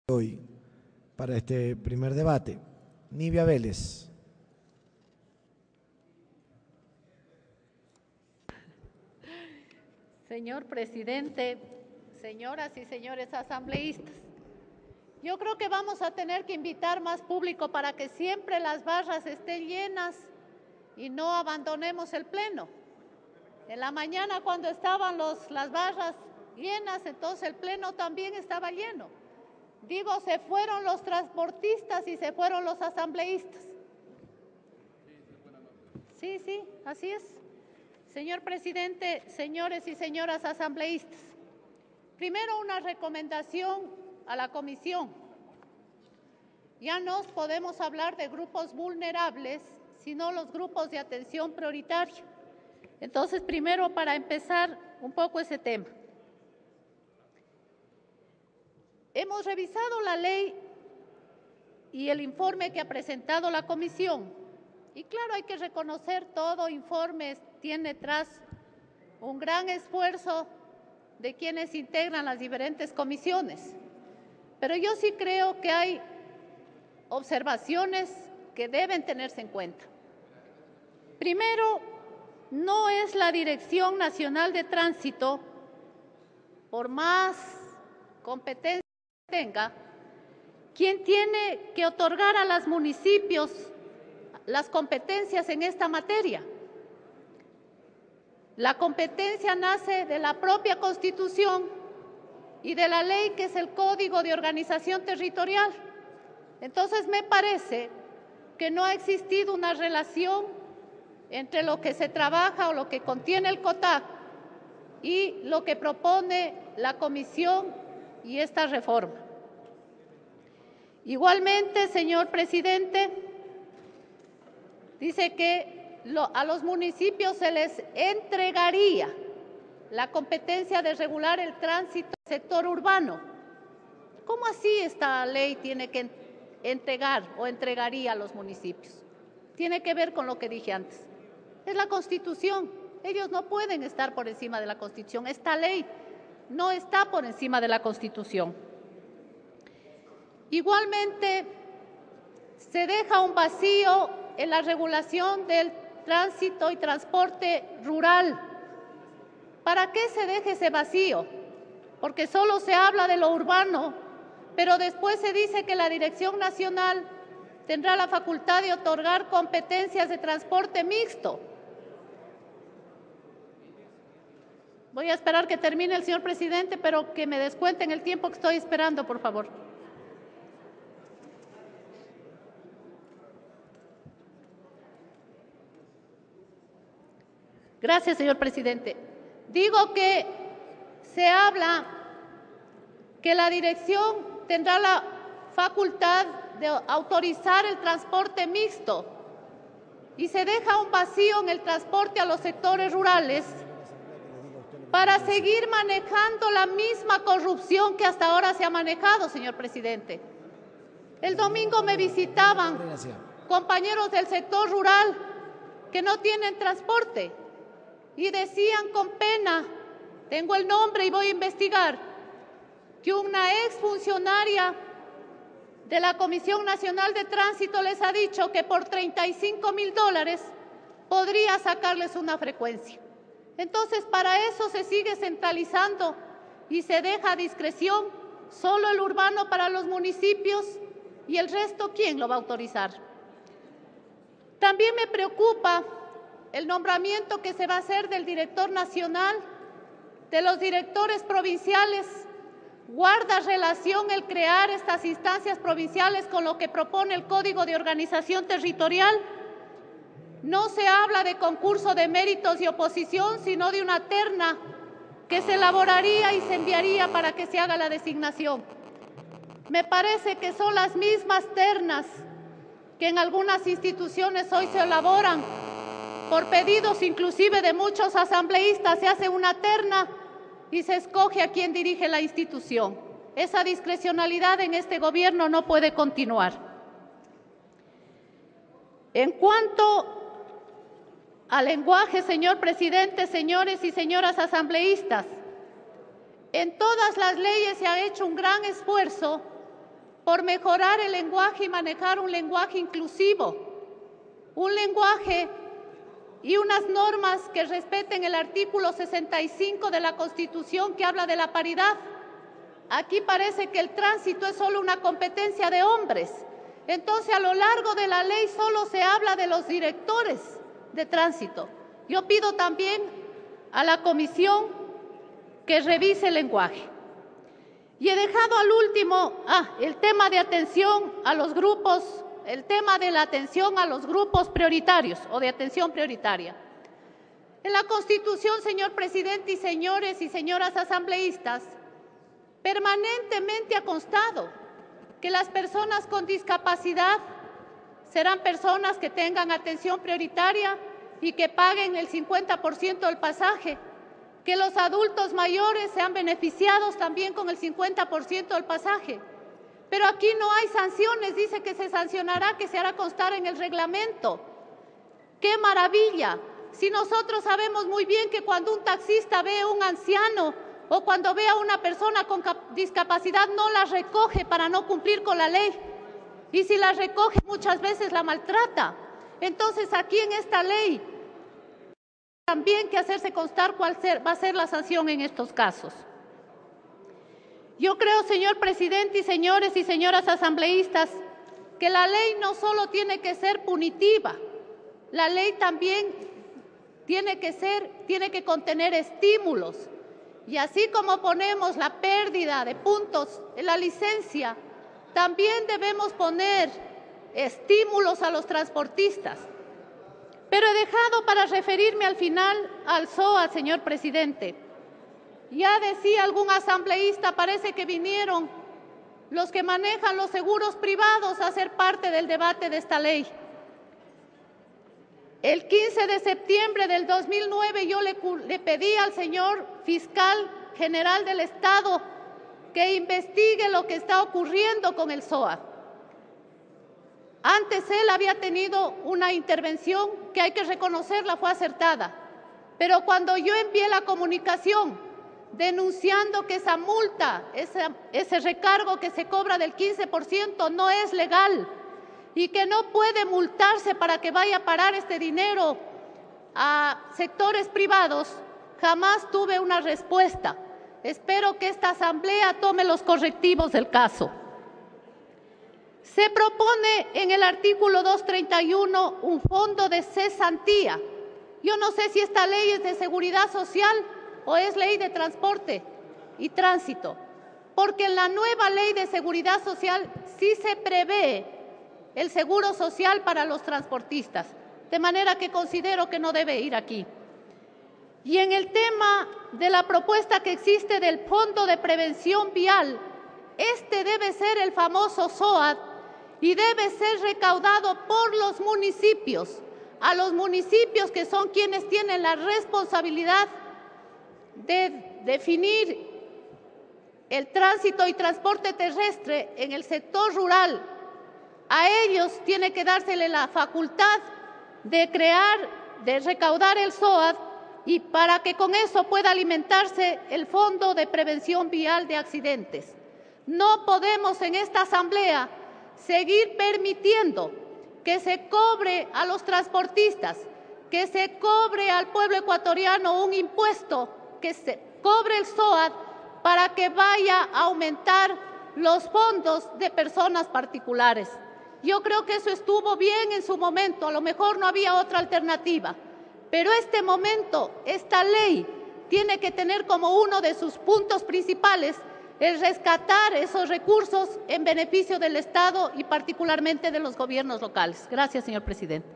Hoy para este primer debate. Nivia Vélez. Señor presidente, señoras y señores asambleístas, yo creo que vamos a tener que invitar más público para que siempre las barras estén llenas y no abandonemos el pleno. En la mañana cuando estaban las barras llenas, entonces el pleno también estaba lleno. Digo, se fueron los transportistas y se fueron los asambleístas. Sí, así es. Señor presidente, señores y señoras asambleístas, primero una recomendación a la comisión. Ya no podemos hablar de grupos vulnerables, sino los grupos de atención prioritaria. Entonces, primero, para empezar un poco ese tema. Hemos revisado la ley y el informe que ha presentado la comisión. Y claro, hay que reconocer, todo informe tiene tras un gran esfuerzo de quienes integran las diferentes comisiones. Pero yo sí creo que hay observaciones que deben tenerse en cuenta. Primero, no es la Dirección Nacional de Tránsito, por más competencia tenga, quien tiene que otorgar a los municipios las competencias en esta materia. La competencia nace de la propia Constitución y de la ley que es el Código de Organización Territorial. Entonces me parece que no ha existido una relación entre lo que se trabaja o lo que contiene el COTAC y lo que propone la comisión y esta reforma. Igualmente, señor presidente, dice que a los municipios se les entregaría la competencia de regular el tránsito del sector urbano. ¿Cómo así esta ley tiene que entregar o entregaría a los municipios? Tiene que ver con lo que dije antes. Es la Constitución. Ellos no pueden estar por encima de la Constitución. Esta ley no está por encima de la Constitución. Igualmente, se deja un vacío en la regulación del tránsito y transporte rural. ¿Para qué se deja ese vacío? Porque solo se habla de lo urbano, pero después se dice que la Dirección Nacional tendrá la facultad de otorgar competencias de transporte mixto. Voy a esperar que termine el señor presidente, pero que me descuenten el tiempo que estoy esperando, por favor. Gracias, señor presidente. Digo que se habla que la dirección tendrá la facultad de autorizar el transporte mixto y se deja un vacío en el transporte a los sectores rurales para seguir manejando la misma corrupción que hasta ahora se ha manejado, señor presidente. El domingo me visitaban compañeros del sector rural que no tienen transporte y decían con pena, tengo el nombre y voy a investigar, que una exfuncionaria de la Comisión Nacional de Tránsito les ha dicho que por $35,000 podría sacarles una frecuencia. Entonces, para eso se sigue centralizando y se deja a discreción solo el urbano para los municipios y el resto, ¿quién lo va a autorizar? También me preocupa el nombramiento que se va a hacer del director nacional, de los directores provinciales. ¿Guarda relación el crear estas instancias provinciales con lo que propone el Código de Organización Territorial? No se habla de concurso de méritos y oposición, sino de una terna que se elaboraría y se enviaría para que se haga la designación. Me parece que son las mismas ternas que en algunas instituciones hoy se elaboran por pedidos inclusive de muchos asambleístas. Se hace una terna y se escoge a quien dirige la institución. Esa discrecionalidad en este gobierno no puede continuar. En cuanto al lenguaje, señor presidente, señores y señoras asambleístas, en todas las leyes se ha hecho un gran esfuerzo por mejorar el lenguaje y manejar un lenguaje inclusivo, un lenguaje y unas normas que respeten el artículo 65 de la Constitución que habla de la paridad. Aquí parece que el tránsito es solo una competencia de hombres. Entonces, a lo largo de la ley solo se habla de los directores de tránsito. Yo pido también a la comisión que revise el lenguaje. Y he dejado al último el tema de atención a los grupos, el tema de la atención a los grupos prioritarios o de atención prioritaria. En la Constitución, señor presidente y señores y señoras asambleístas, permanentemente ha constado que las personas con discapacidad serán personas que tengan atención prioritaria y que paguen el 50% del pasaje, que los adultos mayores sean beneficiados también con el 50% del pasaje. Pero aquí no hay sanciones, dice que se sancionará, que se hará constar en el reglamento. ¡Qué maravilla! Si nosotros sabemos muy bien que cuando un taxista ve a un anciano o cuando ve a una persona con discapacidad no la recoge para no cumplir con la ley. Y si la recoge muchas veces la maltrata. Entonces aquí en esta ley también que hacerse constar cuál va a ser la sanción en estos casos. Yo creo, señor presidente y señores y señoras asambleístas, que la ley no solo tiene que ser punitiva, la ley también tiene que contener estímulos. Y así como ponemos la pérdida de puntos en la licencia, también debemos poner estímulos a los transportistas. Pero he dejado para referirme al final al SOAT, señor presidente. Ya decía algún asambleísta, parece que vinieron los que manejan los seguros privados a ser parte del debate de esta ley. El 15 de septiembre del 2009 yo le pedí al señor fiscal general del Estado que investigue lo que está ocurriendo con el SOAT. Antes él había tenido una intervención que hay que reconocerla, fue acertada. Pero cuando yo envié la comunicación denunciando que esa multa, ese recargo que se cobra del 15% no es legal y que no puede multarse para que vaya a parar este dinero a sectores privados, jamás tuve una respuesta. Espero que esta asamblea tome los correctivos del caso. Se propone en el artículo 231 un fondo de cesantía. Yo no sé si esta ley es de seguridad social o es ley de transporte y tránsito, porque en la nueva ley de seguridad social sí se prevé el seguro social para los transportistas, de manera que considero que no debe ir aquí. Y en el tema de la propuesta que existe del Fondo de Prevención Vial, este debe ser el famoso SOAT y debe ser recaudado por los municipios, a los municipios que son quienes tienen la responsabilidad de definir el tránsito y transporte terrestre en el sector rural. A ellos tiene que dársele la facultad de recaudar el SOAT y para que con eso pueda alimentarse el Fondo de Prevención Vial de Accidentes. No podemos en esta asamblea seguir permitiendo que se cobre a los transportistas, que se cobre al pueblo ecuatoriano un impuesto, que se cobre el SOAT para que vaya a aumentar los fondos de personas particulares. Yo creo que eso estuvo bien en su momento, a lo mejor no había otra alternativa, pero este momento, esta ley, tiene que tener como uno de sus puntos principales el rescatar esos recursos en beneficio del Estado y particularmente de los gobiernos locales. Gracias, señor presidente.